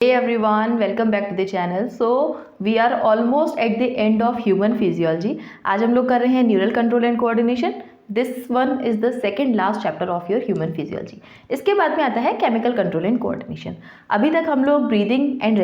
Hey everyone, welcome back to the channel. So we are almost at the end of human physiology. आज हम लोग कर रहे हैं neural control and coordination. This one is the second last chapter of your human physiology. इसके बाद में आता है केमिकल कंट्रोल एंड कोऑर्डिनेशन. अभी तक हम लोग breathing and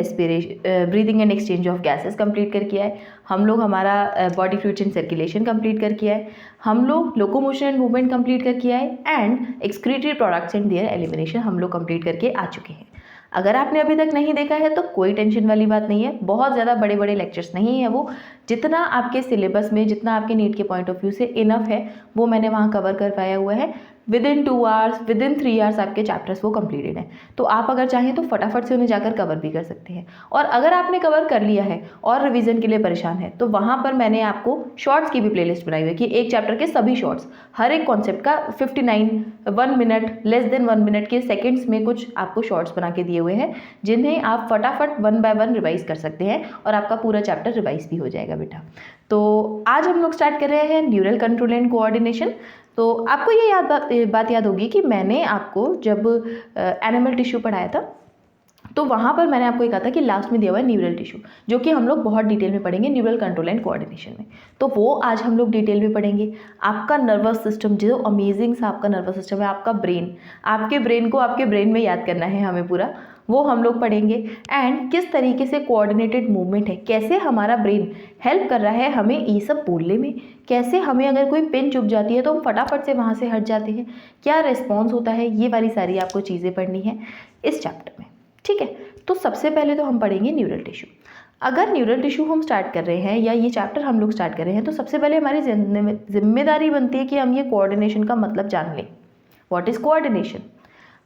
exchange of gases complete करके आए. हम लोग हमारा body fluids and circulation complete करके आए. हम लोग लोकोमोशन एंड मूवमेंट कंप्लीट करके आए and excretory products and there elimination हम लोग कंप्लीट करके आ चुके हैं. अगर आपने अभी तक नहीं देखा है तो कोई टेंशन वाली बात नहीं है. बहुत ज़्यादा बड़े बड़े लेक्चर्स नहीं है वो. जितना आपके सिलेबस में, जितना आपके नीट के पॉइंट ऑफ व्यू से इनफ है वो मैंने वहाँ कवर कर पाया हुआ है. With in 2 hours, with in 3 hours आपके चैप्टर्स वो कंप्लीटेड हैं. तो आप अगर चाहें तो फटाफट से उन्हें जाकर कवर भी कर सकते हैं. और अगर आपने कवर कर लिया है और रिवीजन के लिए परेशान है तो वहाँ पर मैंने आपको शॉर्ट्स की भी प्लेलिस्ट बनाई हुई है कि एक चैप्टर के सभी शॉर्ट्स, हर एक कॉन्सेप्ट का 59, 1 मिनट, लेस देन 1 मिनट के सेकेंड्स में कुछ आपको शॉर्ट्स बना के दिए हुए हैं जिन्हें आप फटाफट 1 बाय 1 रिवाइज कर सकते हैं और आपका पूरा चैप्टर रिवाइज भी हो जाएगा बेटा. तो आज हम लोग स्टार्ट कर रहे हैं न्यूरल कंट्रोल एंड कोऑर्डिनेशन. तो आपको ये बात याद होगी कि मैंने आपको जब एनिमल टिश्यू पढ़ाया था तो वहाँ पर मैंने आपको ये कहा था कि लास्ट में दिया हुआ है न्यूरल टिश्यू, जो कि हम लोग बहुत डिटेल में पढ़ेंगे न्यूरल कंट्रोल एंड कोऑर्डिनेशन में. तो वो आज हम लोग डिटेल में पढ़ेंगे. आपका नर्वस सिस्टम, जो अमेजिंग सा आपका नर्वस सिस्टम है, आपका ब्रेन, आपके ब्रेन को आपके ब्रेन में याद करना है हमें पूरा, वो हम लोग पढ़ेंगे. एंड किस तरीके से कोऑर्डिनेटेड मूवमेंट है, कैसे हमारा ब्रेन हेल्प कर रहा है हमें ये सब बोलने में, कैसे हमें अगर कोई पेन चुभ जाती है तो हम फटाफट से वहाँ से हट जाते हैं, क्या रिस्पॉन्स होता है, ये वाली सारी आपको चीज़ें पढ़नी है इस चैप्टर में. ठीक है. तो सबसे पहले तो हम पढ़ेंगे न्यूरल टिश्यू. अगर न्यूरल टिश्यू हम स्टार्ट कर रहे हैं या ये चैप्टर हम लोग स्टार्ट कर रहे हैं तो सबसे पहले हमारी जिम्मेदारी बनती है कि हम ये कोऑर्डिनेशन का मतलब जान लें. What is coordination?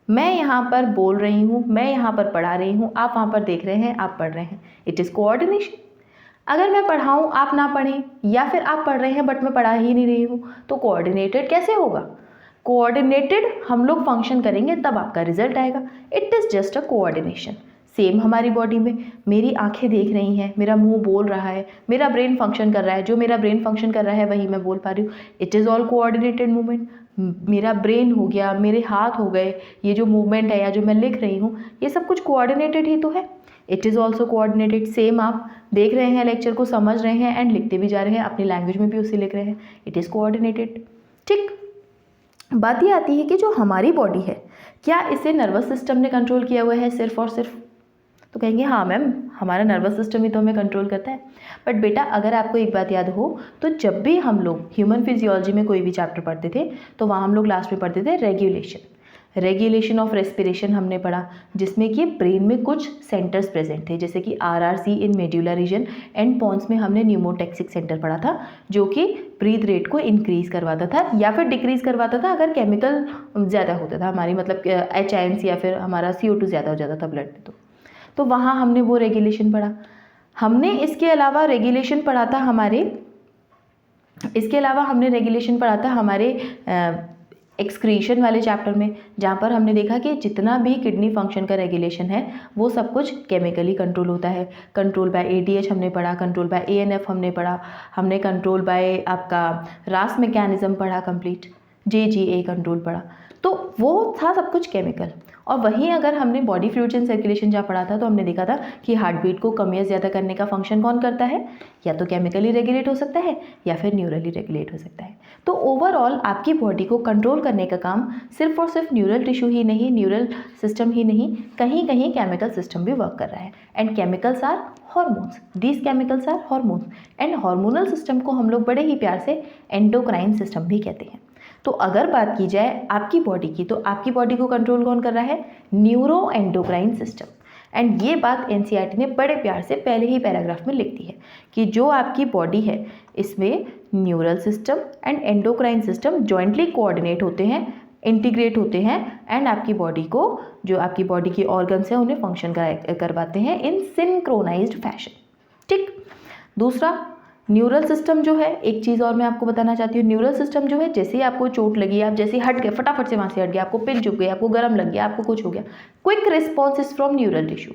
मैं यहाँ पर बोल रही हूँ, मैं यहाँ पर पढ़ा रही हूँ, आप वहाँ पर देख रहे हैं, आप पढ़ रहे हैं, इट इज़ कोऑर्डिनेशन. अगर मैं पढ़ाऊँ आप ना पढ़ें, या फिर आप पढ़ रहे हैं बट मैं पढ़ा ही नहीं रही हूँ, तो कोऑर्डिनेटेड कैसे होगा? कोऑर्डिनेटेड हम लोग फंक्शन करेंगे तब आपका रिजल्ट आएगा. It is just a coordination. Same हमारी बॉडी में मेरी आंखें देख रही हैं, मेरा मुंह बोल रहा है, मेरा ब्रेन फंक्शन कर रहा है, जो मेरा ब्रेन फंक्शन कर रहा है वही मैं बोल पा रही हूँ. It is all coordinated movement. मेरा ब्रेन हो गया, मेरे हाथ हो गए, ये जो मूवमेंट है या जो मैं लिख रही हूँ ये सब कुछ कोऑर्डिनेटेड ही तो है. It is also coordinated. Same आप देख रहे हैं, लेक्चर को समझ रहे हैं एंड लिखते भी जा रहे हैं, अपनी लैंग्वेज में भी उसे लिख रहे हैं. It is coordinated. ठीक. बात ये आती है कि जो हमारी बॉडी है, क्या इसे नर्वस सिस्टम ने कंट्रोल किया हुआ है सिर्फ और सिर्फ? तो कहेंगे हाँ मैम, हमारा नर्वस सिस्टम ही तो हमें कंट्रोल करता है. बट बेटा अगर आपको एक बात याद हो तो जब भी हम लोग ह्यूमन फिजियोलॉजी में कोई भी चैप्टर पढ़ते थे तो वहाँ हम लोग लास्ट में पढ़ते थे रेगुलेशन ऑफ रेस्पिरेशन हमने पढ़ा, जिसमें कि ब्रेन में कुछ सेंटर्स प्रेजेंट थे, जैसे कि RRC in medullary region and pons में हमने न्यूमोटैक्सिक सेंटर पढ़ा था, जो कि ब्रीथ रेट को इंक्रीज करवाता था या फिर डिक्रीज करवाता था अगर केमिकल ज़्यादा होता था हमारी, मतलब HINC या फिर हमारा CO2 ज़्यादा हो जाता था ब्लड में. तो वहाँ हमने वो रेगुलेशन पढ़ा. हमने इसके अलावा रेगुलेशन पढ़ा था हमारे एक्सक्रीशन वाले चैप्टर में, जहाँ पर हमने देखा कि जितना भी किडनी फंक्शन का रेगुलेशन है वो सब कुछ केमिकली कंट्रोल होता है. कंट्रोल बाय ADH हमने पढ़ा, कंट्रोल बाय ANF हमने पढ़ा, हमने कंट्रोल बाय आपका रास मैकेनिज्म पढ़ा, कंप्लीट JGA कंट्रोल पढ़ा. तो वो था सब कुछ केमिकल. और वहीं अगर हमने बॉडी फ्लूइड्स एंड सर्कुलेशन जहाँ पढ़ा था तो हमने देखा था कि हार्ट बीट को कम या ज़्यादा करने का फंक्शन कौन करता है? या तो केमिकली रेगुलेट हो सकता है या फिर न्यूरली रेगुलेट हो सकता है. तो ओवरऑल आपकी बॉडी को कंट्रोल करने का काम सिर्फ और सिर्फ न्यूरल टिश्यू ही नहीं, न्यूरल सिस्टम ही नहीं, कहीं कहीं केमिकल सिस्टम भी वर्क कर रहा है. And chemicals are hormones. These chemicals are hormones. And hormonal system को हम लोग बड़े ही प्यार से एंडोक्राइन सिस्टम भी कहते हैं. तो अगर बात की जाए आपकी बॉडी की, तो आपकी बॉडी को कंट्रोल कौन कर रहा है? Neuro endocrine system. एंड ये बात NCERT ने बड़े प्यार से पहले ही पैराग्राफ में लिख दी है कि जो आपकी बॉडी है इसमें neural system and endocrine system jointly coordinate होते हैं, इंटीग्रेट होते हैं एंड आपकी बॉडी को, जो आपकी बॉडी के ऑर्गन्स हैं उन्हें फंक्शन करवाते हैं इन सिंक्रोनाइज्ड फैशन. ठीक. दूसरा, न्यूरल सिस्टम जो है, एक चीज़ और मैं आपको बताना चाहती हूँ, न्यूरल सिस्टम जो है, जैसे ही आपको चोट लगी, आप जैसे हट गए, फटाफट से वहाँ से हट गया, आपको पिन चुभ गई, आपको गर्म लग गया, आपको कुछ हो गया, quick response is from neural tissue.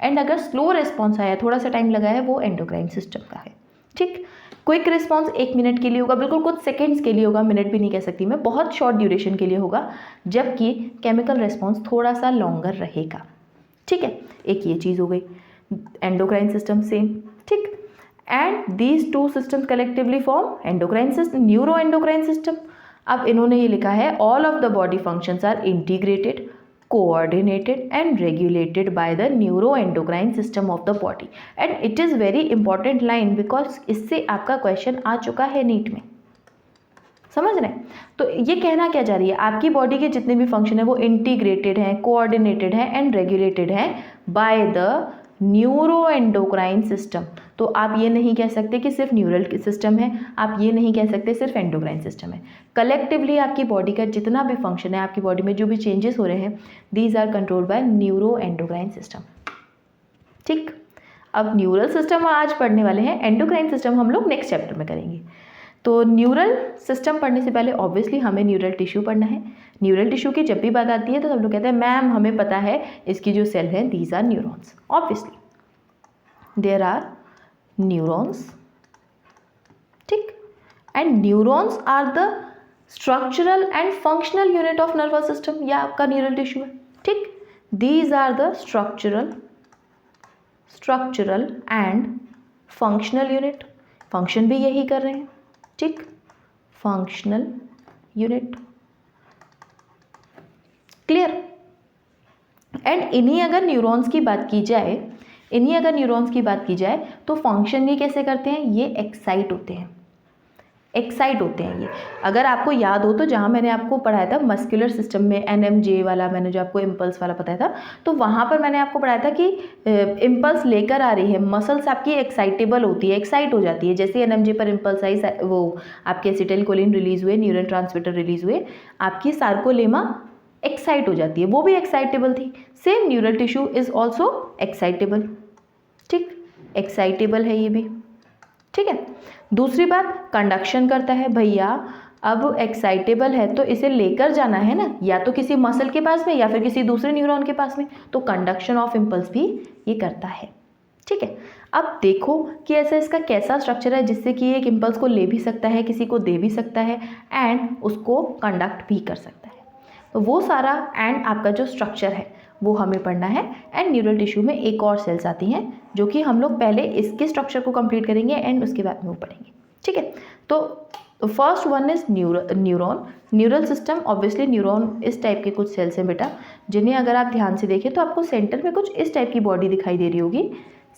And अगर स्लो रिस्पॉन्स आया, थोड़ा सा टाइम लगा है, वो एंडोक्राइन सिस्टम का है. ठीक. क्विक रिस्पॉन्स 1 मिनट के लिए होगा, बिल्कुल कुछ सेकेंड्स के लिए होगा, मिनट भी नहीं कह सकती मैं, बहुत शॉर्ट ड्यूरेशन के लिए होगा, जबकि केमिकल रिस्पॉन्स थोड़ा सा लॉन्गर रहेगा. ठीक है, एक ये चीज़ हो गई। एंडोक्राइन सिस्टम सेम, ठीक। And these two system collectively form endocrine system, neuroendocrine system. अब इन्होंने ये लिखा है all of the body functions are integrated, coordinated and regulated by the neuroendocrine system of the body, and it is very important line because इससे आपका question आ चुका है NEET में, समझ रहे हैं। तो ये कहना क्या जा रही है, आपकी बॉडी के जितने भी फंक्शन है वो इंटीग्रेटेड हैं, कोऑर्डिनेटेड हैं एंड रेगुलेटेड हैं by the neuro endocrine system. तो आप ये नहीं कह सकते कि सिर्फ न्यूरल सिस्टम है, आप ये नहीं कह सकते सिर्फ एंडोक्राइन सिस्टम है। कलेक्टिवली आपकी बॉडी का जितना भी फंक्शन है, आपकी बॉडी में जो भी चेंजेस हो रहे हैं, these are controlled by neuroendocrine system, ठीक। अब न्यूरल सिस्टम आज पढ़ने वाले हैं, एंडोक्राइन सिस्टम हम लोग नेक्स्ट चैप्टर में करेंगे। तो न्यूरल सिस्टम पढ़ने से पहले ऑब्वियसली हमें न्यूरल टिश्यू पढ़ना है। न्यूरल टिश्यू की जब भी बात आती है तो सब लोग कहते हैं मैम हमें पता है इसकी जो सेल है these are neurons. Obviously there are neurons, ठीक। And neurons are the structural and functional unit of nervous system. यह आपका न्यूरल टिश्यू है, ठीक। These are the structural and functional unit, function भी यही कर रहे हैं, ठीक। Functional unit, clear. एंड इन्हीं अगर न्यूरॉन्स की बात की जाए, तो फंक्शन ये कैसे करते हैं, ये एक्साइट होते हैं ये। अगर आपको याद हो तो जहाँ मैंने आपको पढ़ाया था मस्कुलर सिस्टम में NMJ वाला, मैंने जो आपको इम्पल्स वाला बताया था, तो वहाँ पर मैंने आपको पढ़ाया था कि इम्पल्स लेकर आ रही है, मसल्स आपकी एक्साइटेबल होती है, एक्साइट हो जाती है। जैसे NMJ पर इम्पल्स आई, वो आपके एसिटाइलकोलिन रिलीज हुए, न्यूरल ट्रांसमीटर रिलीज हुए, आपकी सार्कोलेमा एक्साइट हो जाती है, वो भी एक्साइटेबल थी। Same neural tissue is also excitable, ठीक, एक्साइटेबल है ये भी, ठीक है। दूसरी बात, कंडक्शन करता है भैया। अब एक्साइटेबल है तो इसे लेकर जाना है ना, या तो किसी मसल के पास में या फिर किसी दूसरे न्यूरॉन के पास में, तो कंडक्शन ऑफ इम्पल्स भी ये करता है, ठीक है। अब देखो कि ऐसा इसका कैसा स्ट्रक्चर है जिससे कि एक इम्पल्स को ले भी सकता है, किसी को दे भी सकता है एंड उसको कंडक्ट भी कर सकता है। तो वो सारा एंड आपका जो स्ट्रक्चर है वो हमें पढ़ना है। एंड न्यूरल टिश्यू में एक और सेल्स आती हैं जो कि हम लोग पहले इसके स्ट्रक्चर को कंप्लीट करेंगे एंड उसके बाद में वो पढ़ेंगे, ठीक है। तो first one is neuron. Neural system, obviously neuron इस टाइप के कुछ सेल्स हैं बेटा, जिन्हें अगर आप ध्यान से देखें तो आपको सेंटर में कुछ इस टाइप की बॉडी दिखाई दे रही होगी,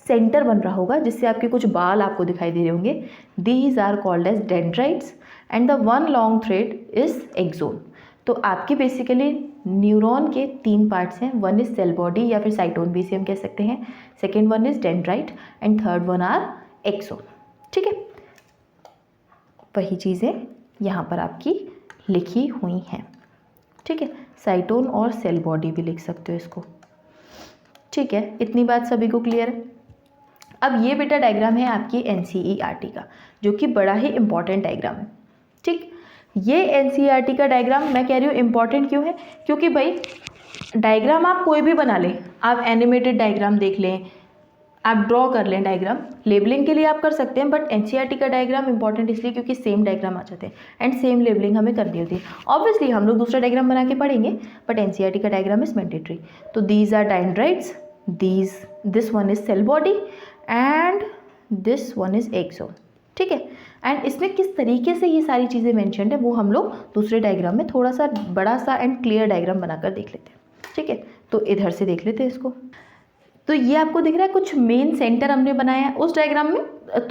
सेंटर बन रहा होगा जिससे आपके कुछ बाल आपको दिखाई दे रहे होंगे। These are called as dendrites and the one long thread is axon. तो आपकी बेसिकली न्यूरॉन के 3 पार्ट्स हैं, वन इज सेल बॉडी या फिर साइटोन भी इसे हम कह सकते हैं, second one is dendrite and third one are axon, ठीक है। वही चीज़ें यहाँ पर आपकी लिखी हुई हैं, ठीक है। साइटोन और सेल बॉडी भी लिख सकते हो इसको, ठीक है। इतनी बात सभी को क्लियर है। अब ये बेटा डायग्राम है आपकी NCERT का, जो कि बड़ा ही इंपॉर्टेंट डायग्राम है, ठीक। ये NCERT का डायग्राम मैं कह रही हूँ इंपॉर्टेंट क्यों है, क्योंकि भाई डायग्राम आप कोई भी बना लें, आप एनिमेटेड डायग्राम देख लें, आप ड्रॉ कर लें डायग्राम, लेबलिंग के लिए आप कर सकते हैं, बट NCERT का डायग्राम इंपॉर्टेंट इसलिए क्योंकि सेम डायग्राम आ जाते हैं एंड सेम लेबलिंग हमें करनी होती है। ऑब्वियसली हम लोग दूसरा डायग्राम बना के पढ़ेंगे, बट NCERT का डायग्राम इज मैंडेटरी। तो these are dendrites, this one is cell body and this one is axon, ठीक है। एंड इसमें किस तरीके से ये सारी चीज़ें मेंशन्ड है वो हम लोग दूसरे डायग्राम में थोड़ा सा बड़ा सा एंड क्लियर डायग्राम बनाकर देख लेते हैं, ठीक है। तो इधर से देख लेते हैं इसको। तो ये आपको दिख रहा है कुछ मेन सेंटर हमने बनाया है उस डायग्राम में,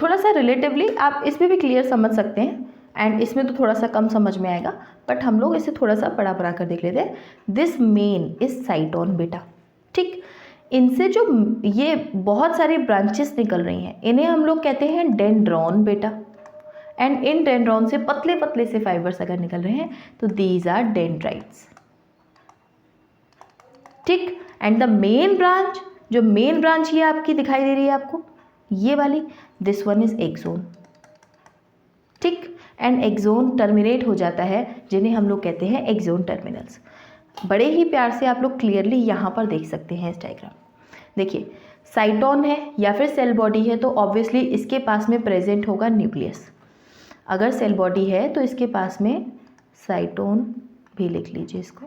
थोड़ा सा रिलेटिवली आप इसमें भी क्लियर समझ सकते हैं एंड इसमें तो थोड़ा सा कम समझ में आएगा, बट हम लोग इसे थोड़ा सा बड़ा बना कर देख लेते हैं। दिस मेन इज साइटोन बेटा, ठीक। इनसे जो ये बहुत सारी ब्रांचेस निकल रही हैं इन्हें हम लोग कहते हैं डेंड्रॉन बेटा, एंड इन डेंड्रॉन से पतले पतले से फाइबर्स अगर निकल रहे हैं तो दीज आर डेंड्राइट्स, ठीक। एंड द मेन ब्रांच, जो मेन ब्रांच ये आपकी दिखाई दे रही है आपको, ये वाली, दिस वन इज एक्सोन, ठीक। एंड एक्सोन टर्मिनेट हो जाता है जिन्हें हम लोग कहते हैं एक्सोन टर्मिनल्स। बड़े ही प्यार से आप लोग क्लियरली यहाँ पर देख सकते हैं इस डायग्राम। देखिए साइटोन है या फिर सेल बॉडी है तो ऑब्वियसली इसके पास में प्रेजेंट होगा न्यूक्लियस। अगर सेल बॉडी है तो इसके पास में साइटोन भी लिख लीजिए इसको,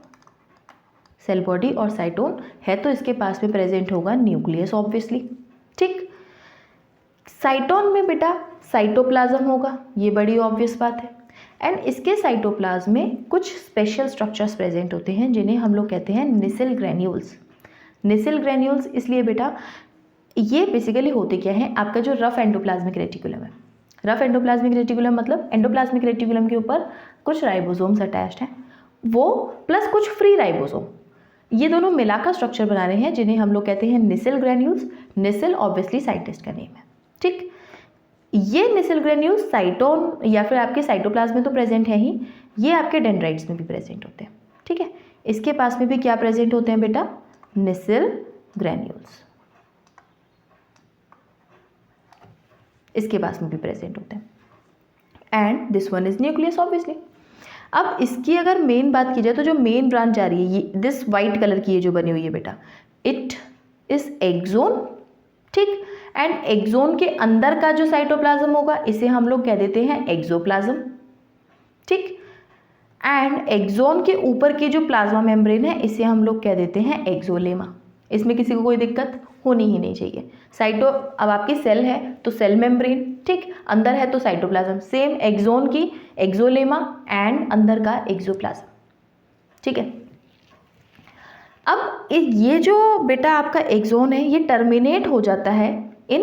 सेल बॉडी और साइटोन है तो इसके पास में प्रेजेंट होगा न्यूक्लियस ऑब्वियसली। ठीक, साइटोन में बेटा साइटोप्लाज्म होगा, ये बड़ी ऑब्वियस बात है। एंड इसके साइटोप्लाज्म में कुछ स्पेशल स्ट्रक्चर्स प्रेजेंट होते हैं जिन्हें हम लोग कहते हैं निसेल ग्रैन्यूल्स। निसेल ग्रैन्यूल्स इसलिए बेटा, ये बेसिकली होते क्या हैं, आपका जो रफ एंडोप्लाज्मिक रेटिकुलम है, रफ एंडोप्लाज्मिक रेटिकुलम मतलब एंडोप्लाज्मिक रेटिकुलम के ऊपर कुछ राइबोसोम्स अटैच्ड हैं, वो प्लस कुछ फ्री राइबोसोम, ये दोनों मिलाकर स्ट्रक्चर बना रहे हैं जिन्हें हम लोग कहते हैं निसेल ग्रैन्यूल्स। निसेल ऑब्वियसली साइंटिस्ट का नेम है। ठीक, ये निसेल ग्रैन्यूल्स साइटोन या फिर आपके साइटोप्लाज्म में तो प्रेजेंट है ही, ये आपके डेंड्राइट्स में भी प्रेजेंट होते हैं। ठीक है, इसके पास में भी क्या प्रेजेंट होते हैं बेटा, निसेल ग्रैन्यूल्स, इसके पास में भी प्रेजेंट होते हैं। And this one is nucleus obviously. अब इसकी अगर मेन बात की जाए तो जो मेन ब्रांच जा रही है, ये दिस वाइट कलर की ये जो बनी हुई है बेटा, इट इज एक्सोन। ठीक, एंड एक्सोन के अंदर का जो साइटोप्लाज्म होगा इसे हम लोग कह देते हैं एक्सोप्लाज्म। ठीक, एंड एक्सोन के ऊपर की जो प्लाज्मा मेम्ब्रेन है इसे हम लोग कह देते हैं एक्सोलेमा। इसमें किसी को कोई दिक्कत होनी ही नहीं चाहिए। साइटो, अब आपकी सेल है तो सेल मेम्ब्रेन, ठीक, अंदर है तो साइटोप्लाज्म, सेम एक्सोन की एक्सोलेमा एंड अंदर का एक्सोप्लाज्म। ठीक है, अब ये जो बेटा आपका एक्सोन है ये टर्मिनेट हो जाता है इन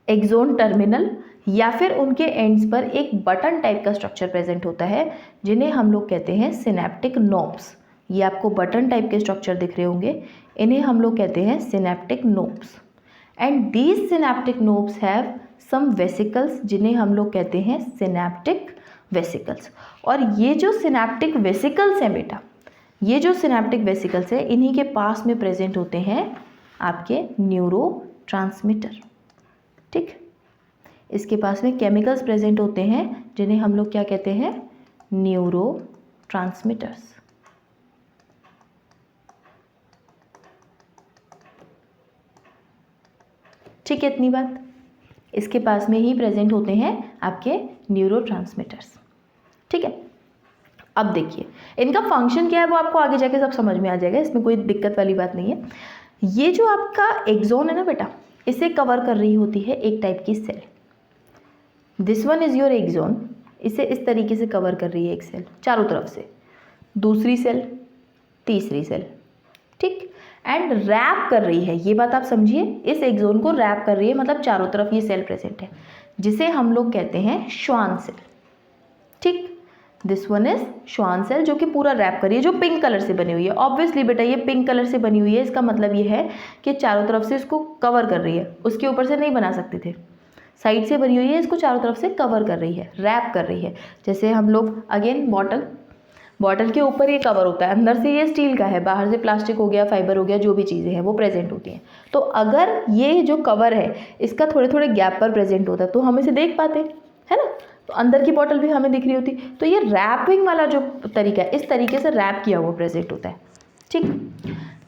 एक्सोन टर्मिनल, या फिर उनके एंड्स पर एक बटन टाइप का स्ट्रक्चर प्रेजेंट होता है जिन्हें हम लोग कहते हैं सिनेप्टिक नोब्स। ये आपको बटन टाइप के स्ट्रक्चर दिख रहे होंगे, इन्हें हम लोग कहते हैं synaptic knobs. And these synaptic knobs have some vesicles जिन्हें हम लोग कहते हैं सिनेप्टिक वेसिकल्स। और ये जो सिनेप्टिक वेसिकल्स हैं बेटा, ये जो सिनेप्टिक वेसिकल्स है इन्हीं के पास में प्रेजेंट होते हैं आपके न्यूरोट्रांसमीटर। ठीक, इसके पास में केमिकल्स प्रेजेंट होते हैं जिन्हें हम लोग क्या कहते हैं, न्यूरोट्रांसमीटर्स। ठीक है, इतनी बात। इसके पास में ही प्रेजेंट होते हैं आपके न्यूरोट्रांसमीटर्स। ठीक है, अब देखिए इनका फंक्शन क्या है वो आपको आगे जाके सब समझ में आ जाएगा, इसमें कोई दिक्कत वाली बात नहीं है। ये जो आपका एक्सोन है ना बेटा, इसे कवर कर रही होती है एक टाइप की cell. This one is your axon, इसे इस तरीके से कवर कर रही है एक सेल चारों तरफ से, दूसरी सेल, तीसरी सेल। ठीक, एंड रैप कर रही है, ये बात आप समझिए, इस एक्सोन को रैप कर रही है, मतलब चारों तरफ ये सेल प्रेजेंट है जिसे हम लोग कहते हैं श्वान सेल। ठीक, this one is Schwann cell जो कि पूरा रैप कर रही है, जो पिंक कलर से बनी हुई है। ऑब्वियसली बेटा ये पिंक कलर से बनी हुई है, इसका मतलब ये है कि चारों तरफ से इसको कवर कर रही है, उसके ऊपर से नहीं बना सकते थे, साइड से बनी हुई है, इसको चारों तरफ से कवर कर रही है, रैप कर रही है। जैसे हम लोग अगेन बॉटल के ऊपर ये कवर होता है, अंदर से ये स्टील का है, बाहर से प्लास्टिक हो गया, फाइबर हो गया, जो भी चीज़ें हैं वो प्रेजेंट होती हैं। तो अगर ये जो कवर है इसका थोड़े थोड़े गैप पर प्रेजेंट होता है तो हम इसे देख पाते है ना, तो अंदर की बॉटल भी हमें दिख रही होती। तो ये रैपिंग वाला जो तरीका है, इस तरीके से रैप किया हुआ प्रेजेंट होता है। ठीक,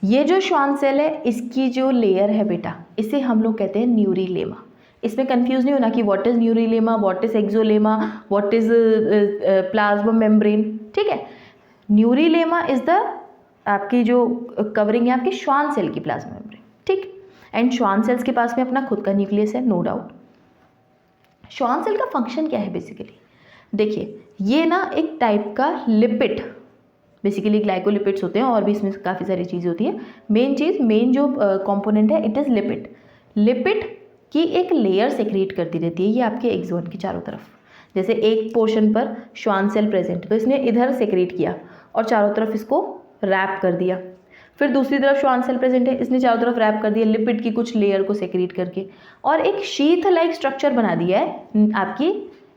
ये जो श्वान सेल है इसकी जो लेयर है बेटा, इसे हम लोग कहते हैं न्यूरीलेमा। इसमें कंफ्यूज नहीं होना कि what is neurilemma, what is axolemma, what is plasma membrane. ठीक है, न्यूरीलेमा इज द आपकी जो कवरिंग है आपकी श्वान सेल की प्लाज्मा मेम्ब्रेन। ठीक, एंड श्वान सेल्स के पास में अपना खुद का न्यूक्लियस है, नो डाउट। श्वान सेल का फंक्शन क्या है बेसिकली, देखिए ये ना एक टाइप का लिपिड, बेसिकली ग्लाइकोलिपिड्स होते हैं और भी इसमें काफ़ी सारी चीज़ें होती हैं। मेन जो कंपोनेंट है इट इज़ लिपिड। लिपिड की एक लेयर सेक्रेट करती रहती है ये आपके एक्सोन की चारों तरफ। जैसे एक पोर्शन पर श्वान सेल प्रेजेंट, तो इसने इधर सेक्रेट किया और चारों तरफ इसको रैप कर दिया। फिर दूसरी तरफ श्वान सेल प्रेजेंट है, इसने चारों तरफ रैप कर दिया लिपिड की कुछ लेयर को सेक्रेट करके, और एक शीथ लाइक स्ट्रक्चर बना दिया है आपकी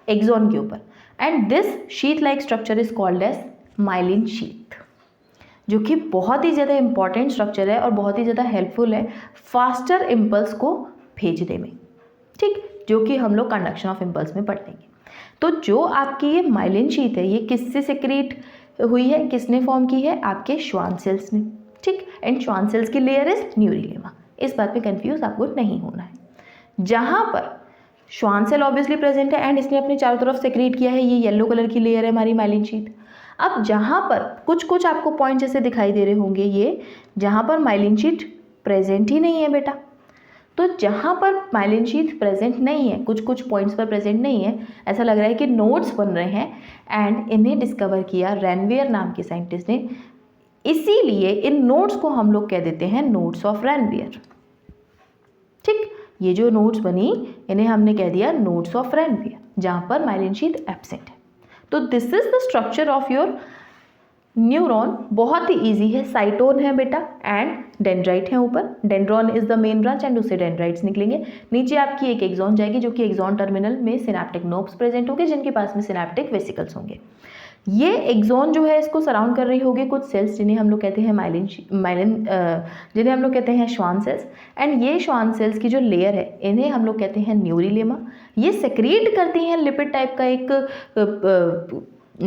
एक्सोन के ऊपर। And this sheath like structure is called as myelin sheath, जो कि बहुत ही ज़्यादा इंपॉर्टेंट स्ट्रक्चर है और बहुत ही ज़्यादा हेल्पफुल है फास्टर इम्पल्स को भेजने में। ठीक, जो कि हम लोग कंडक्शन ऑफ इम्पल्स में पढ़ लेंगे। तो जो आपकी ये माइलिन शीथ है ये किससे सेक्रेट हुई है, किसने फॉर्म की है, आपके श्वान सेल्स ने। ठीक, एंड श्वान सेल्स की लेयर इज न्यूरीलेमा, इस बात में कंफ्यूज आपको नहीं होना है। जहाँ पर श्वान सेल ऑब्वियसली प्रेजेंट है एंड इसने अपने चारों तरफ सेक्रेट किया है, ये येलो कलर की लेयर है हमारी माइलिन शीथ। अब जहाँ पर कुछ कुछ आपको पॉइंट जैसे दिखाई दे रहे होंगे, ये जहाँ पर माइलिन शीट प्रेजेंट ही नहीं है बेटा, तो जहाँ पर माइलिन शीट प्रेजेंट नहीं है, कुछ कुछ पॉइंट्स पर प्रेजेंट नहीं है, ऐसा लग रहा है कि नोड्स बन रहे हैं एंड इन्हें डिस्कवर किया रैनवियर नाम के साइंटिस्ट ने, इसीलिए इन नोड्स को हम लोग कह देते हैं नोड्स ऑफ रैनवियर। ठीक, ये जो नोड्स बनी इन्हें हमने कह दिया नोड्स ऑफ रैनवियर, जहाँ पर माइलिन शीट एब्सेंट है। तो this is the structure of your neuron. बहुत ही इजी है, साइटोन है बेटा एंड डेंड्राइट है ऊपर, dendron is the main branch and उससे डेंड्राइट्स निकलेंगे। नीचे आपकी एक एक्सॉन जाएगी जो कि एक्सॉन टर्मिनल में सिनेप्टिक नोब्स प्रेजेंट होंगे जिनके पास में सिनेप्टिक वेसिकल्स होंगे। ये एक्सॉन जो है इसको सराउंड कर रही होगी कुछ सेल्स जिन्हें हम लोग कहते हैं जिन्हें हम लोग कहते हैं श्वान सेल्स, एंड ये श्वान सेल्स की जो लेयर है इन्हें हम लोग कहते हैं न्यूरिलेमा। ये सेक्रीट करती हैं लिपिड टाइप का एक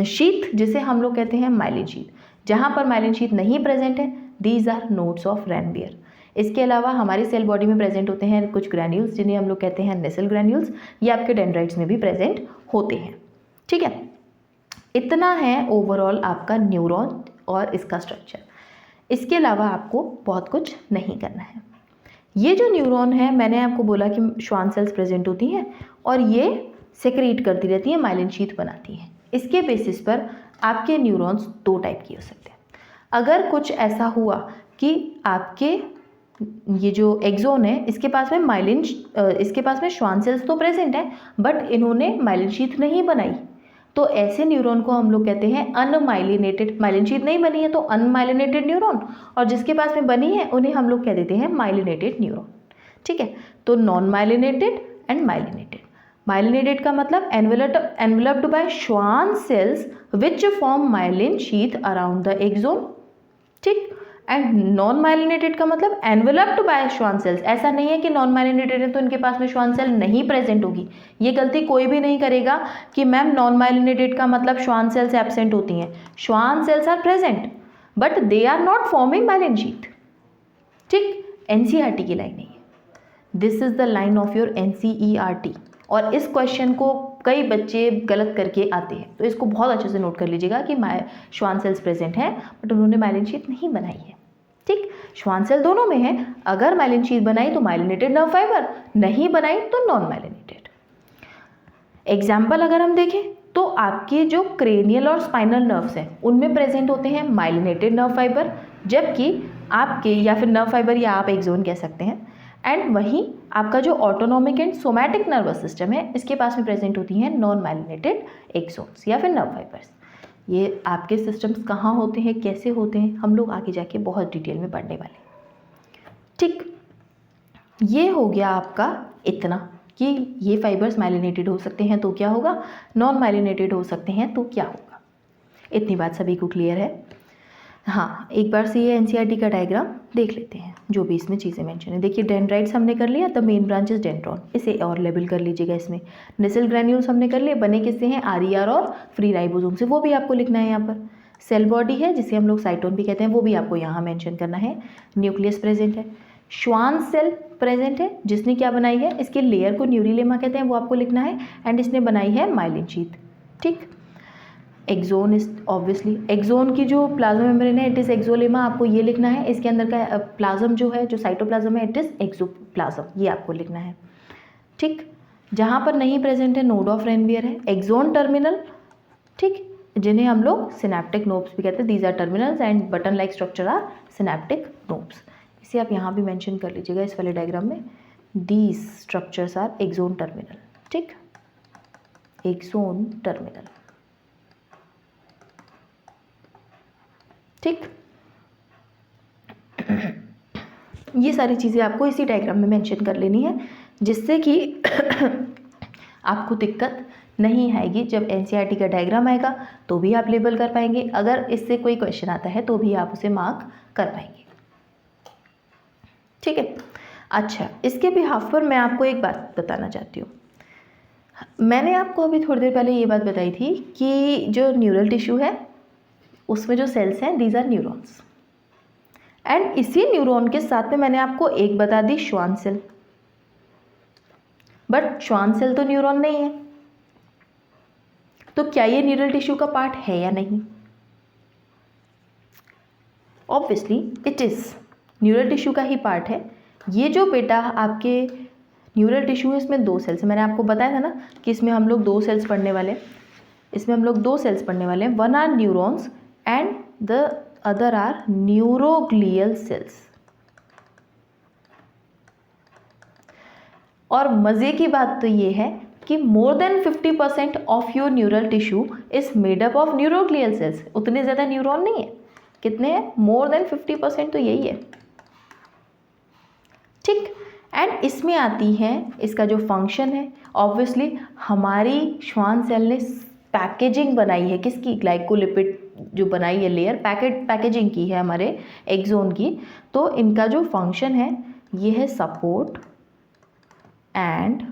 शीथ जिसे हम लोग कहते हैं माइलिन शीथ। जहाँ पर माइलिन शीथ नहीं प्रेजेंट है, these are nodes of Ranvier. इसके अलावा हमारी सेल बॉडी में प्रेजेंट होते हैं कुछ ग्रैन्यूल्स जिन्हें हम लोग कहते हैं नेसल ग्रैन्यूल्स, ये आपके डेंड्राइट्स में भी प्रेजेंट होते हैं। ठीक है, इतना है ओवरऑल आपका न्यूरॉन और इसका स्ट्रक्चर। इसके अलावा आपको बहुत कुछ नहीं करना है। ये जो न्यूरॉन है, मैंने आपको बोला कि श्वान सेल्स प्रेजेंट होती हैं और ये सेक्रीट करती रहती हैं, माइलिन शीथ बनाती हैं। इसके बेसिस पर आपके न्यूरॉन्स दो टाइप के हो सकते हैं। अगर कुछ ऐसा हुआ कि आपके ये जो एक्सोन है इसके पास में श्वान सेल्स तो प्रेजेंट है बट इन्होंने माइलिन शीथ नहीं बनाई, तो ऐसे न्यूरॉन को हम लोग कहते हैं अनमाइलिनेटेड। माइलिन शीथ नहीं बनी है तो अनमाइलिनेटेड न्यूरॉन, और जिसके पास में बनी है उन्हें हम लोग कह देते हैं माइलिनेटेड न्यूरॉन। ठीक है, तो non myelinated and myelinated. Myelinated का मतलब enveloped by Schwann cells which form myelin sheath around the axon. ठीक, एंड नॉन माइलिनेटेड का मतलब एनवेलप्ड बाय श्वान सेल्स। ऐसा नहीं है कि नॉन माइलिनेटेड है तो इनके पास में श्वान सेल नहीं प्रेजेंट होगी, ये गलती कोई भी नहीं करेगा कि मैम नॉन माइलिनेटेड का मतलब श्वान सेल्स एब्सेंट होती हैं। Schwann cells are present but they are not forming myelin sheath. ठीक, एनसीईआरटी की लाइन नहीं है, this is the line of your NCERT. और इस क्वेश्चन को कई बच्चे गलत करके आते हैं, तो इसको बहुत अच्छे से नोट कर लीजिएगा कि श्वान सेल्स प्रेजेंट हैं बट उन्होंने माइलिन शीथ नहीं बनाई है। ठीक, श्वान सेल दोनों में है, अगर माइलिन शीथ बनाई तो माइलिनेटेड नर्व फाइबर, नहीं बनाई तो नॉन माइलिनेटेड। एग्जाम्पल अगर हम देखें तो आपके जो क्रेनियल और स्पाइनल नर्व्स हैं उनमें प्रेजेंट होते हैं माइलिनेटेड नर्व फाइबर, जबकि आपके या फिर नर्व फाइबर या आप एक्सोन कह सकते हैं, एंड वहीं आपका जो autonomic and somatic nervous system है इसके पास में प्रेजेंट होती हैं नॉन माइलिनेटेड एक्सोन्स या फिर नर्व फाइबर्स। ये आपके सिस्टम्स कहाँ होते हैं, कैसे होते हैं, हम लोग आगे जाके बहुत डिटेल में पढ़ने वाले हैं। ठीक, ये हो गया आपका इतना कि ये फाइबर्स माइलिनेटेड हो सकते हैं तो क्या होगा, नॉन माइलिनेटेड हो सकते हैं तो क्या होगा। इतनी बात सभी को क्लियर है। हाँ, एक बार से ये एनसीईआरटी का डायग्राम देख लेते हैं जो भी इसमें चीज़ें मेंशन है। देखिए डेंड्राइट्स हमने कर लिया, the main branch is dendron, इसे और लेबल कर लीजिएगा। इसमें नेसल ग्रैन्यूल्स हमने कर लिए, बने किससे हैं, आरईआर और फ्री राइबोसोम से, वो भी आपको लिखना है यहाँ पर। सेल बॉडी है जिसे हम लोग साइटोन भी कहते हैं, वो भी आपको यहाँ मेंशन करना है। न्यूक्लियस प्रेजेंट है, श्वान सेल प्रेजेंट है जिसने क्या बनाई है, इसके लेयर को न्यूरिलेमा कहते हैं, वो आपको लिखना है, एंड इसने बनाई है माइलिन शीथ। ठीक, एक्सोन इज ऑब्वियसली, एक्सोन की जो प्लाज्मा मेम्ब्रेन है इट इज़ एक्सोलेमा, आपको ये लिखना है। इसके अंदर का प्लाज्म जो है, जो साइटोप्लाज्म है, इट इज़ एक्सोप्लाज्म, ये आपको लिखना है। ठीक, जहाँ पर नहीं प्रेजेंट है नोड ऑफ रैनवियर है, एक्सोन टर्मिनल, ठीक, जिन्हें हम लोग सिनेप्टिक नोब्स भी कहते हैं, these are terminals and button like structure are synaptic knobs. इसे आप यहाँ भी मेंशन कर लीजिएगा इस वाले डायग्राम में, these structures are axon terminal. ठीक, एक्सोन टर्मिनल। ठीक, ये सारी चीज़ें आपको इसी डायग्राम में मेंशन कर लेनी है जिससे कि आपको दिक्कत नहीं आएगी। जब एनसीईआरटी का डायग्राम आएगा तो भी आप लेबल कर पाएंगे, अगर इससे कोई क्वेश्चन आता है तो भी आप उसे मार्क कर पाएंगे। ठीक है, अच्छा, इसके बिहाफ पर मैं आपको एक बात बताना चाहती हूँ। मैंने आपको अभी थोड़ी देर पहले ये बात बताई थी कि जो न्यूरल टिश्यू है उसमें जो सेल्स हैं दीज आर न्यूरॉन्स, एंड इसी न्यूरॉन के साथ में मैंने आपको एक बता दी Schwann cell, but Schwann cell तो न्यूरॉन नहीं है, तो क्या ये न्यूरल टिश्यू का पार्ट है या नहीं, obviously it is neural tissue का ही पार्ट है। ये जो बेटा आपके न्यूरल टिश्यू है, इसमें 2 सेल्स, मैंने आपको बताया था ना कि इसमें हम लोग 2 सेल्स पढ़ने वाले हैं। इसमें हम लोग 2 सेल्स पढ़ने वाले हैं, one are neurons and the other are neuroglial cells. और मज़े की बात तो ये है कि more than 50% of your neural tissue is made up of neuroglial cells. उतने ज़्यादा न्यूरॉन नहीं है, कितने हैं, मोर देन 50% तो यही है, ठीक। एंड इसमें आती है इसका जो फंक्शन है, ऑब्वियसली हमारी श्वान सेल ने पैकेजिंग बनाई है, किसकी, ग्लाइकोलिपिड जो बनाई है लेयर, पैकेजिंग की है हमारे एक्सोन की। तो इनका जो फंक्शन है ये है सपोर्ट एंड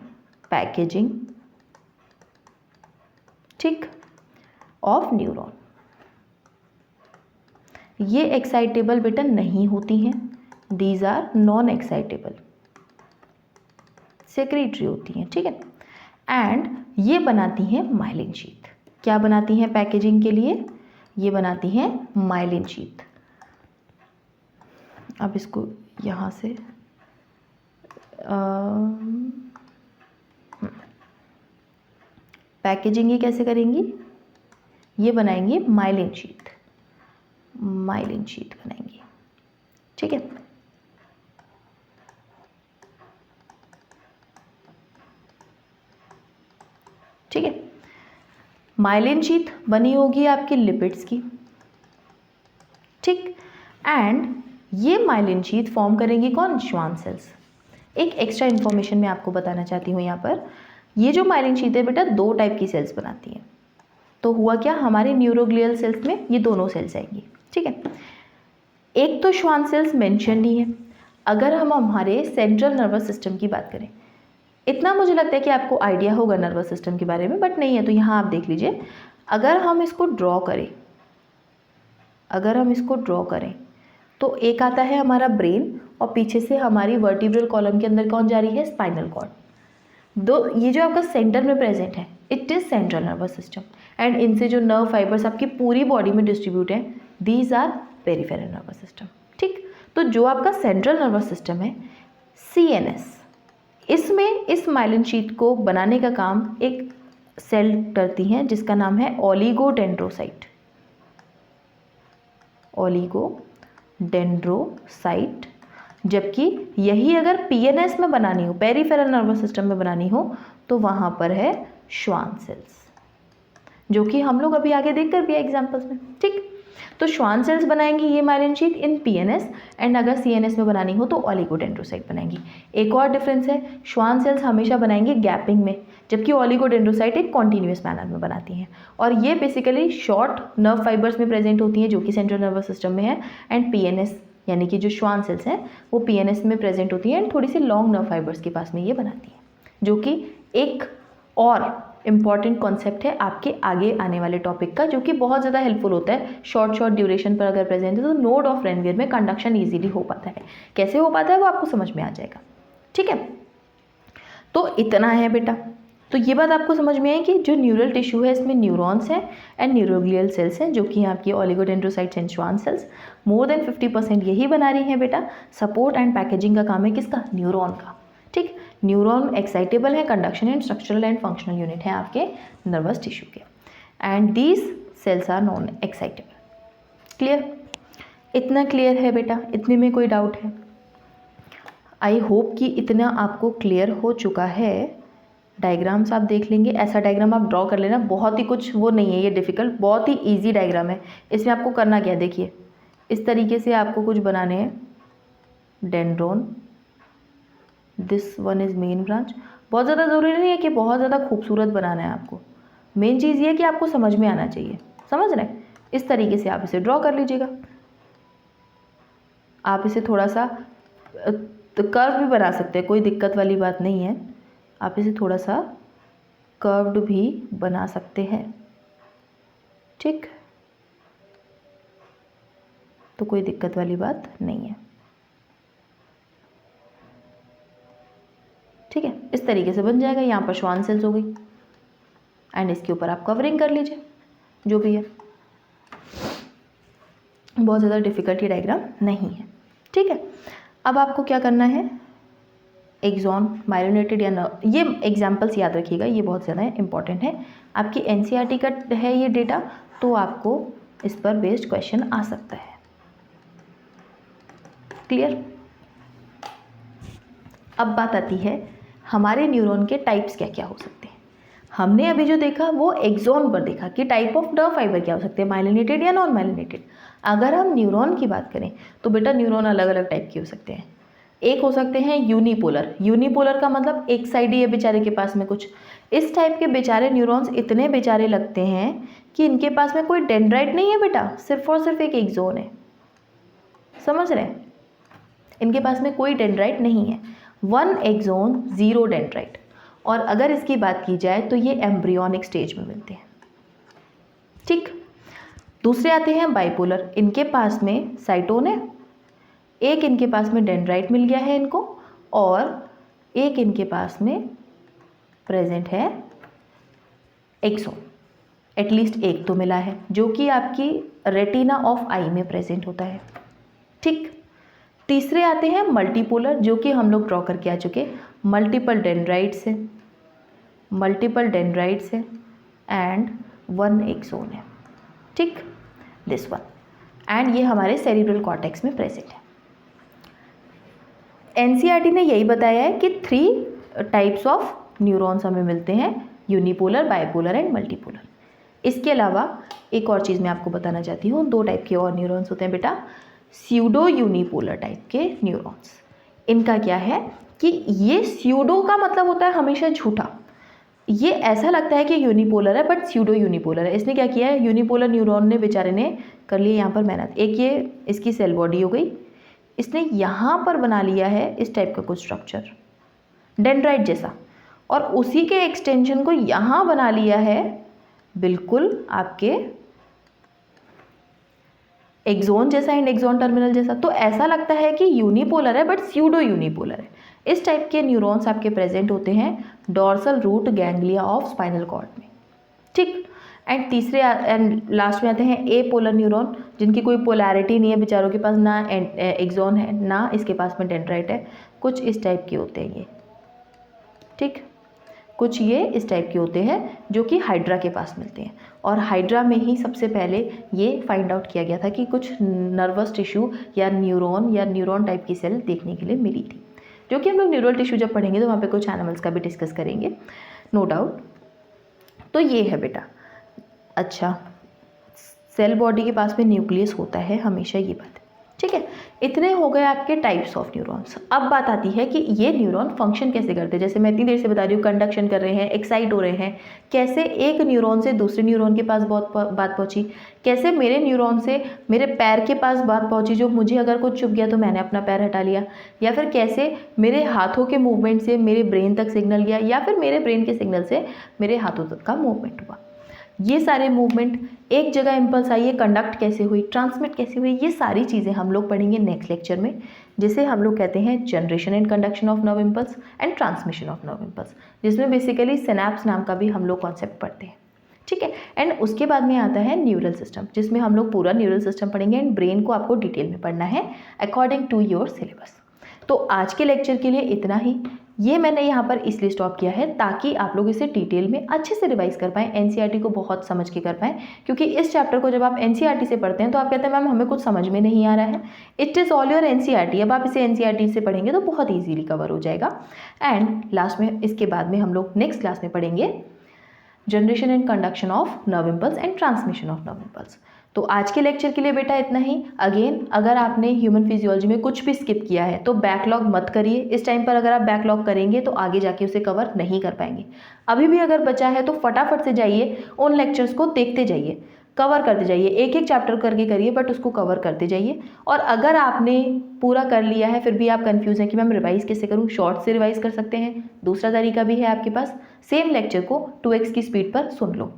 पैकेजिंग, ठीक, ऑफ न्यूरॉन। ये एक्साइटेबल बेटा नहीं होती हैं, these are non excitable, secretory होती हैं, ठीक है। एंड ये बनाती हैं माइलिन शीथ। क्या बनाती हैं पैकेजिंग के लिए, ये बनाती हैं माइलिन शीथ। अब इसको यहाँ से पैकेजिंग ये कैसे करेंगी, ये बनाएंगी माइलिन शीथ, माइलिन शीथ बनाएंगी, ठीक है। ठीक है, माइलिन शीथ बनी होगी आपकी लिपिड्स की, ठीक। एंड ये माइलिन शीथ फॉर्म करेंगी कौन, श्वान सेल्स। एक एक्स्ट्रा इन्फॉर्मेशन मैं आपको बताना चाहती हूँ यहाँ पर, ये जो माइलिन शीथ है बेटा 2 टाइप की सेल्स बनाती है। तो हुआ क्या, हमारे न्यूरोग्लियल सेल्स में ये दोनों सेल्स आएंगी, ठीक है। एक तो श्वान सेल्स मेंशन ही है। अगर हम हमारे सेंट्रल नर्वस सिस्टम की बात करें, इतना मुझे लगता है कि आपको आइडिया होगा नर्वस सिस्टम के बारे में, बट नहीं है तो यहाँ आप देख लीजिए। अगर हम इसको ड्रॉ करें, अगर हम इसको ड्रॉ करें तो एक आता है हमारा ब्रेन और पीछे से हमारी वर्टिब्रल कॉलम के अंदर कौन जा रही है, स्पाइनल कॉर्ड। ये जो आपका सेंटर में प्रेजेंट है it is central nervous system, and इनसे जो नर्व फाइबर्स आपकी पूरी बॉडी में डिस्ट्रीब्यूट हैं, these are peripheral nervous system, ठीक। तो जो आपका सेंट्रल नर्वस सिस्टम है CNS, इसमें इस माइलिन शीथ को बनाने का काम एक सेल करती हैं जिसका नाम है ओलिगोडेंड्रोसाइट, ओलिगोडेंड्रोसाइट। जबकि यही अगर PNS में बनानी हो, पेरिफेरल नर्वस सिस्टम में बनानी हो, तो वहाँ पर है श्वान सेल्स, जो कि हम लोग अभी आगे देख कर भी एग्जाम्पल्स में, ठीक। तो श्वान सेल्स बनाएंगी ये myelin sheath in PNS, and अगर CNS में बनानी हो तो ओलिगोडेंड्रोसाइट बनाएंगी। एक और डिफरेंस है, श्वान सेल्स हमेशा बनाएंगे गैपिंग में, जबकि ओलिगोडेंड्रोसाइट एक कॉन्टिन्यूस मैनर में बनाती हैं। और ये बेसिकली शॉर्ट नर्व फाइबर्स में प्रेजेंट होती हैं जो कि सेंट्रल नर्वस सिस्टम में है, एंड PNS यानी कि जो श्वान सेल्स हैं वो PNS में प्रेजेंट होती हैं, एंड थोड़ी सी लॉन्ग नर्व फाइबर्स के पास में ये बनाती हैं, जो कि एक और इम्पॉर्टेंट कॉन्सेप्ट है आपके आगे आने वाले टॉपिक का, जो कि बहुत ज़्यादा हेल्पफुल होता है। शॉर्ट ड्यूरेशन पर अगर प्रेजेंट है तो नोड ऑफ रेनवीयर में कंडक्शन ईजिली हो पाता है। कैसे हो पाता है वो आपको समझ में आ जाएगा, ठीक है। तो इतना है बेटा। तो ये बात आपको समझ में आई कि जो न्यूरल टिश्यू है इसमें न्यूरॉन्स हैं एंड न्यूरोग्लियल सेल्स हैं, जो कि आपकी oligodendrocytes and Schwann cells. More than 50% यही बना रही हैं बेटा। सपोर्ट एंड पैकेजिंग का काम है किसका, न्यूरॉन का, ठीक। न्यूरॉन एक्साइटेबल है, conduction and structural and functional unit है आपके नर्वस टिश्यू के, and these cells are non excitable. Clear, इतना क्लियर है बेटा, इतने में कोई डाउट है? आई होप कि इतना आपको क्लियर हो चुका है। डायग्राम्स आप देख लेंगे, ऐसा डायग्राम आप ड्रॉ कर लेना, बहुत ही कुछ वो नहीं है ये डिफ़िकल्ट, बहुत ही ईजी डायग्राम है। इसमें आपको करना क्या है, देखिए इस तरीके से आपको कुछ बनाने हैं, डेंड्रोन, this one is main branch. बहुत ज़्यादा ज़रूरी नहीं है कि बहुत ज़्यादा खूबसूरत बनाना है आपको, मेन चीज़ ये है कि आपको समझ में आना चाहिए, समझ रहे हैं? इस तरीके से आप इसे ड्रॉ कर लीजिएगा। आप इसे थोड़ा सा कर्व भी बना सकते हैं, कोई दिक्कत वाली बात नहीं है। आप इसे थोड़ा सा कर्व्ड भी बना सकते हैं, ठीक, तो कोई दिक्कत वाली बात नहीं है, ठीक है। इस तरीके से बन जाएगा। यहाँ पर श्वान सेल्स हो गई एंड इसके ऊपर आप कवरिंग कर लीजिए जो भी है। बहुत ज़्यादा डिफ़िकल्टी डायग्राम नहीं है, ठीक है। अब आपको क्या करना है, एक्सॉन, माइलिनेटेड या नर्व, ये एग्जाम्पल्स याद रखिएगा, ये बहुत ज़्यादा इंपॉर्टेंट है। आपकी एनसीईआरटी का है ये डेटा, तो आपको इस पर बेस्ड क्वेश्चन आ सकता है। क्लियर। अब बात आती है हमारे न्यूरॉन के टाइप्स क्या क्या हो सकते हैं। हमने अभी जो देखा वो एक्सॉन पर देखा कि टाइप ऑफ नर्व फाइबर क्या हो सकते हैं, माइलिनेटेड या नॉन माइलिनेटेड। अगर हम न्यूरॉन की बात करें तो बेटा न्यूरॉन अलग अलग टाइप के हो सकते हैं। एक हो सकते हैं यूनिपोलर, यूनिपोलर का मतलब एक साइड ही है बेचारे के पास में कुछ। इस टाइप के बेचारे न्यूरॉन्स इतने बेचारे लगते हैं कि इनके पास में कोई डेंड्राइट नहीं है बेटा, सिर्फ और सिर्फ एक एक्सॉन है। समझ रहे हैं, इनके पास में कोई डेंड्राइट नहीं है, 1 एक्सॉन 0 डेंड्राइट। और अगर इसकी बात की जाए तो ये एम्ब्रियोनिक स्टेज में मिलते हैं, ठीक। दूसरे आते हैं बाइपोलर, इनके पास में साइटोन है, एक इनके पास में डेंड्राइट मिल गया है इनको, और एक इनके पास में प्रेजेंट है एक्सोन, एटलीस्ट एक तो मिला है जो कि आपकी रेटिना ऑफ आई में प्रेजेंट होता है, ठीक। तीसरे आते हैं मल्टीपोलर, जो कि हम लोग ड्रॉ करके आ चुके, मल्टीपल डेंड्राइट्स है, मल्टीपल डेंड्राइट्स है एंड 1 एक्सोन है, ठीक, दिस वन। एंड ये हमारे सेरिब्रल कॉर्टेक्स में प्रेजेंट है। एनसीईआरटी ने यही बताया है कि 3 टाइप्स ऑफ न्यूरॉन्स हमें मिलते हैं, यूनिपोलर, बाइपोलर एंड मल्टीपोलर। इसके अलावा एक और चीज़ मैं आपको बताना चाहती हूँ, 2 टाइप के और न्यूरॉन्स होते हैं बेटा, स्यूडो यूनिपोलर टाइप के न्यूरॉन्स। इनका क्या है कि ये स्यूडो का मतलब होता है हमेशा झूठा, ये ऐसा लगता है कि यूनिपोलर है बट स्यूडो यूनिपोलर है। इसने क्या किया है, यूनिपोलर न्यूरॉन ने बेचारे ने कर लिया यहाँ पर मेहनत, एक ये इसकी सेल बॉडी हो गई, इसने यहाँ पर बना लिया है इस टाइप का कुछ स्ट्रक्चर डेंड्राइट जैसा, और उसी के एक्सटेंशन को यहाँ बना लिया है बिल्कुल आपके एक्सोन जैसा एंड एक्सोन टर्मिनल जैसा। तो ऐसा लगता है कि यूनिपोलर है बट स्यूडो यूनिपोलर है। इस टाइप के न्यूरॉन्स आपके प्रेजेंट होते हैं dorsal root ganglia of spinal cord में, ठीक। एंड तीसरे एंड लास्ट में आते हैं ए पोलर न्यूरॉन, जिनकी कोई पोलैरिटी नहीं है बेचारों के पास, ना एक्सोन है ना इसके पास में डेंड्राइट है, कुछ इस टाइप के होते हैं ये, ठीक। कुछ ये इस टाइप के होते हैं जो कि हाइड्रा के पास मिलते हैं, और हाइड्रा में ही सबसे पहले ये फाइंड आउट किया गया था कि कुछ नर्वस टिश्यू या न्यूरॉन टाइप की सेल देखने के लिए मिली थी, जो कि हम लोग न्यूरल टिश्यू जब पढ़ेंगे तो वहाँ पे कुछ एनिमल्स का भी डिस्कस करेंगे, नो डाउट। तो ये है बेटा। अच्छा, सेल बॉडी के पास में न्यूक्लियस होता है हमेशा, ये बात है, ठीक है। इतने हो गए आपके टाइप्स ऑफ न्यूरॉन्स। अब बात आती है कि ये न्यूरॉन फंक्शन कैसे करते हैं। जैसे मैं इतनी देर से बता रही हूँ, कंडक्शन कर रहे हैं, एक्साइट हो रहे हैं, कैसे एक न्यूरॉन से दूसरे न्यूरॉन के पास बात पहुँची, कैसे मेरे न्यूरॉन से मेरे पैर के पास बात पहुँची, जो मुझे अगर कुछ चुभ गया तो मैंने अपना पैर हटा लिया, या फिर कैसे मेरे हाथों के मूवमेंट से मेरे ब्रेन तक सिग्नल गया, या फिर मेरे ब्रेन के सिग्नल से मेरे हाथों तक का मूवमेंट हुआ। ये सारे मूवमेंट, एक जगह इम्पल्स आई है, कंडक्ट कैसे हुई, ट्रांसमिट कैसे हुई, ये सारी चीज़ें हम लोग पढ़ेंगे नेक्स्ट लेक्चर में, जिसे हम लोग कहते हैं generation and conduction of nerve impulse and transmission of nerve impulse, जिसमें बेसिकली सिनैप्स नाम का भी हम लोग कॉन्सेप्ट पढ़ते हैं, ठीक है। एंड उसके बाद में आता है न्यूरल सिस्टम, जिसमें हम लोग पूरा न्यूरल सिस्टम पढ़ेंगे एंड ब्रेन को आपको डिटेल में पढ़ना है अकॉर्डिंग टू योर सिलेबस। तो आज के लेक्चर के लिए इतना ही। ये मैंने यहाँ पर इसलिए स्टॉप किया है ताकि आप लोग इसे डिटेल में अच्छे से रिवाइज कर पाएँ, एनसीईआरटी को बहुत समझ के कर पाएँ, क्योंकि इस चैप्टर को जब आप एनसीईआरटी से पढ़ते हैं तो आप कहते हैं मैम हमें कुछ समझ में नहीं आ रहा है। It is all your NCERT. अब आप इसे एनसीईआरटी से पढ़ेंगे तो बहुत ईजीली कवर हो जाएगा। एंड लास्ट में, इसके बाद में हम लोग नेक्स्ट क्लास में पढ़ेंगे generation and conduction of nerve impulse and transmission of nerve impulse. तो आज के लेक्चर के लिए बेटा इतना ही। अगेन, अगर आपने ह्यूमन फिजियोलॉजी में कुछ भी स्किप किया है तो बैकलॉग मत करिए। इस टाइम पर अगर आप बैकलॉग करेंगे तो आगे जाके उसे कवर नहीं कर पाएंगे। अभी भी अगर बचा है तो फटाफट से जाइए, उन लेक्चर्स को देखते जाइए, कवर करते जाइए, एक एक चैप्टर करके करिए बट उसको कवर करते जाइए। और अगर आपने पूरा कर लिया है फिर भी आप कंफ्यूज हैं कि मैम रिवाइज कैसे करूँ, शॉर्ट से रिवाइज कर सकते हैं। दूसरा तरीका भी है आपके पास, सेम लेक्चर को 2x की स्पीड पर सुन लो,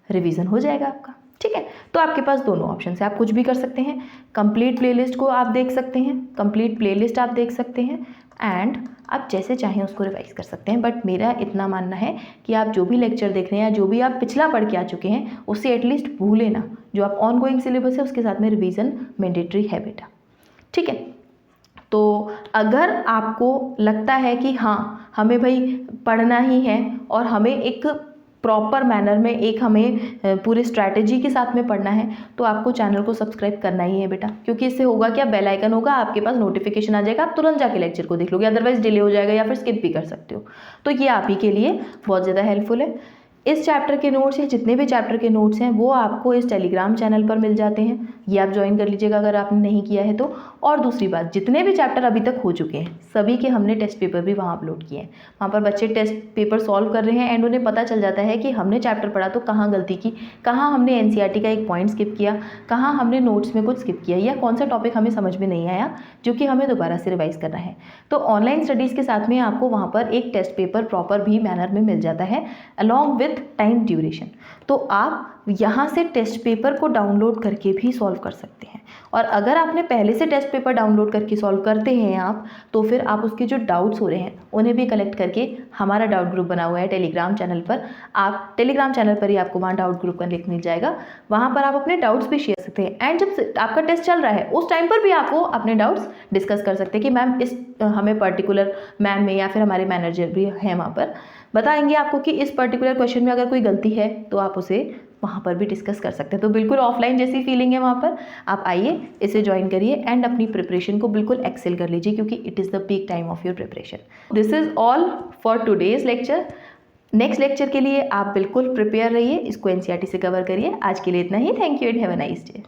रिवीजन हो जाएगा आपका, ठीक है। तो आपके पास दोनों ऑप्शन है, आप कुछ भी कर सकते हैं। कंप्लीट प्लेलिस्ट को आप देख सकते हैं, कंप्लीट प्लेलिस्ट आप देख सकते हैं, एंड आप जैसे चाहें उसको रिवाइज कर सकते हैं। बट मेरा इतना मानना है कि आप जो भी लेक्चर देख रहे हैं या जो भी आप पिछला पढ़ के आ चुके हैं उससे एटलीस्ट भूलें ना, जो आप ऑन गोइंग सिलेबस है उसके साथ में रिवीजन मैंडेटरी है बेटा, ठीक है। तो अगर आपको लगता है कि हाँ हमें भाई पढ़ना ही है और हमें एक प्रॉपर मैनर में, एक हमें पूरी स्ट्रैटेजी के साथ में पढ़ना है, तो आपको चैनल को सब्सक्राइब करना ही है बेटा, क्योंकि इससे होगा क्या, बेल आइकन होगा आपके पास, नोटिफिकेशन आ जाएगा, आप तुरंत जाके लेक्चर को देख लोगे, अदरवाइज डिले हो जाएगा या फिर स्किप भी कर सकते हो। तो ये आप ही के लिए बहुत ज़्यादा हेल्पफुल है। इस चैप्टर के नोट्स या जितने भी चैप्टर के नोट्स हैं वो आपको इस टेलीग्राम चैनल पर मिल जाते हैं, ये आप ज्वाइन कर लीजिएगा अगर आपने नहीं किया है तो। और दूसरी बात, जितने भी चैप्टर अभी तक हो चुके हैं सभी के हमने टेस्ट पेपर भी वहाँ अपलोड किए हैं। वहाँ पर बच्चे टेस्ट पेपर सॉल्व कर रहे हैं एंड उन्हें पता चल जाता है कि हमने चैप्टर पढ़ा तो कहाँ गलती की, कहाँ हमने एनसीईआरटी का एक पॉइंट स्किप किया, कहाँ हमने नोट्स में कुछ स्किप किया, या कौन सा टॉपिक हमें समझ में नहीं आया जो कि हमें दोबारा से रिवाइज करना है। तो ऑनलाइन स्टडीज़ के साथ में आपको वहाँ पर एक टेस्ट पेपर प्रॉपर भी मैनर में मिल जाता है अलॉन्ग विथ टाइम ड्यूरेशन। तो आप यहाँ से टेस्ट पेपर को डाउनलोड करके भी सॉल्व कर सकते हैं। और अगर आपने पहले से टेस्ट पेपर डाउनलोड करके सॉल्व करते हैं आप, तो फिर आप उसके जो डाउट्स हो रहे हैं उन्हें भी कलेक्ट करके, हमारा डाउट ग्रुप बना हुआ है टेलीग्राम चैनल पर, आप टेलीग्राम चैनल पर ही आपको वहाँ डाउट ग्रुप का लिंक मिल जाएगा, वहाँ पर आप अपने डाउट्स भी शेयर सकते हैं। एंड जब आपका टेस्ट चल रहा है उस टाइम पर भी आप वो अपने डाउट्स डिस्कस कर सकते हैं कि मैम इस हमें पर्टिकुलर मैम में या फिर हमारे मैनेजर भी हैं वहाँ पर बताएंगे आपको कि इस पर्टिकुलर क्वेश्चन में अगर कोई गलती है तो आप उसे वहाँ पर भी डिस्कस कर सकते हैं। तो बिल्कुल ऑफलाइन जैसी फीलिंग है वहाँ पर, आप आइए, इसे ज्वाइन करिए एंड अपनी प्रिपरेशन को बिल्कुल एक्सेल कर लीजिए, क्योंकि it is the peak time of your preparation. This is all for today's lecture. Next lecture के लिए आप बिल्कुल प्रिपेयर रहिए, इसको एनसीईआरटी से कवर करिए। आज के लिए इतना ही। Thank you and have a nice day.